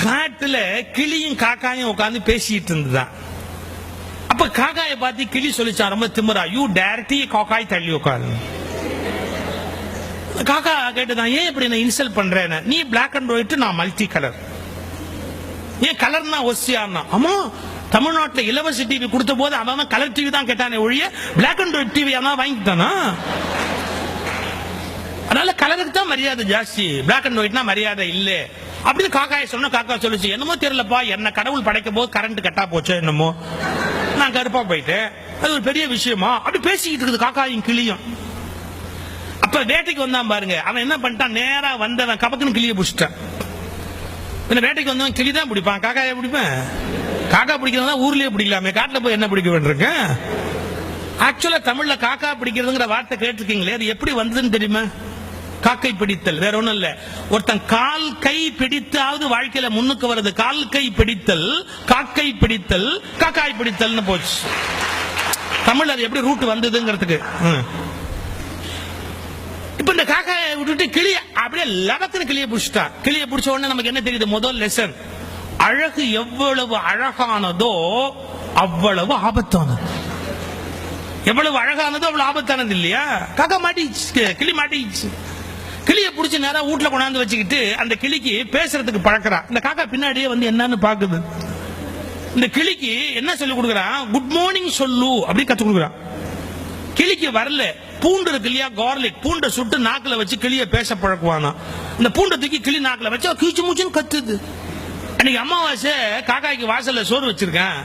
காட்டுல கிளியும் காக்காயும் உட்காந்து பேசிட்டு இருந்துதான். அப்ப காக்காயை பார்த்து கிளி சொல்லிச்சான் ரொம்ப திமிரா, யூ டைரக்ட்லி காக்காய் தள்ளி உட்காரு. காக்கா கேட்டுதான், ஏன் இப்படி நான் இன்சல்ட் பண்றேன், நீ பிளாக் அண்ட் ஒயிட், நான் மல்டி கலர், ஏன் கலர்னா ஒசியானா? ஆமா, தமிழ்நாட்டில் இலவச டிவி கொடுத்த போது அவன் கலர் டிவி தான் கேட்டானே ஒழிய பிளாக் அண்ட் ஒயிட் டிவி அவன் வாங்கிட்டானா? அதனால கலருக்கு தான் மரியாதை ஜாஸ்தி, பிளாக் அண்ட் ஒயிட்னா மரியாதை இல்ல அப்படின்னு காக்காயை சொன்ன. காக்கா சொல்லுச்சு, என்னமோ தெரியலப்பா, என்ன கடவுள் படைக்கும் போது கரண்ட் கட்டா போச்சு, என்னமோ நான் கருப்பா போயிட்டேன், அது ஒரு பெரிய விஷயமா அப்படி பேசிக்கிட்டு இருக்குது காக்காயும் கிளியும். அப்ப வேட்டைக்கு வந்தான் பாருங்க, அவன் என்ன பண்ணிட்டான், நேரா வந்தவன் கபக்குன்னு கிளியை பிடிச்சிட்டான். வேட்டைக்கு வந்தவன் கிளி தான் பிடிப்பான், காக்காயை பிடிப்பேன்? காக்கா பிடிக்கிறதா ஊர்லயே பிடிக்கலாமே, காட்டுல போய் என்ன பிடிக்க வேண்டியிருக்கேன்? ஆக்சுவலா தமிழ்ல காக்கா பிடிக்கிறதுங்கிற வார்த்தை கேட்டிருக்கீங்களே, அது எப்படி வந்ததுன்னு தெரியுமா? காக்கை பிடித்தல், வேற ஒண்ணும் இல்ல. ஒருத்தன் கால் கை பிடித்தாவது வாழ்க்கையில முன்னுக்கு வருது. கால் கை பிடித்தல், காக்கை பிடித்தல், காக்காய் பிடித்தல்னு போச்சு. தமிழ் அது எப்படி ரூட் வந்ததுங்கிறதுக்கு. இப்ப இந்த காக்காயை விட்டுட்டு கிளி அப்படியே லபக்குன்னு கிளியை பிடிச்சிட்டா. கிளியை பிடிச்ச உடனே நமக்கு என்ன தெரியுது? முதல் லெசன், அழகு எவ்வளவு அழகானதோ அவ்வளவு ஆபத்தானது. எவ்வளவு அழகானதோ அவ்வளவு ஆபத்தானது இல்லையா? காக்கா மாட்டிச்சு, கிளி மாட்டிச்சு. கிளியை பிடிச்சி நேரம் வீட்டுல கொண்டாந்து வச்சுக்கிட்டு அந்த கிளிக்கு பேசுறதுக்கு பழக்கிறா. இந்த காக்கா பின்னாடியே வந்து என்னன்னு பாக்குது. இந்த கிளிக்கு என்ன சொல்லி கொடுக்குறான்? குட் மார்னிங் சொல்லு அப்படி கத்து கொடுக்குறான். கிளிக்கு வரல. பூண்டு இருக்கு இல்லையா, கார்லிக், பூண்டை சுட்டு நாக்குல வச்சு கிளிய பேச பழக்குவானா. இந்த பூண்டை தூக்கி கிளி நாக்குல வச்சு கீச்சு மூச்சுன்னு கத்துது. அன்னைக்கு அமாவாசை காக்காய்க்கு வாசல்ல சோறு வச்சிருக்கேன்.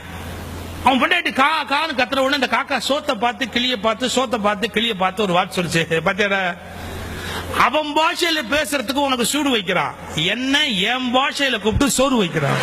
அவன் பொண்டாட்டி கா கான்னு கத்துற உடனே இந்த காக்கா சோத்தை பார்த்து கிளிய பார்த்து, சோத்தை பார்த்து கிளிய பார்த்து ஒரு வார்த்தை சொல்லிச்சு, பாத்தியாடா, அவன் பாஷையில பேசுறதுக்கு உனக்கு சூடு வைக்கிறான், என்ன என் பாஷையில கூப்பிட்டு சோறு வைக்கிறான்.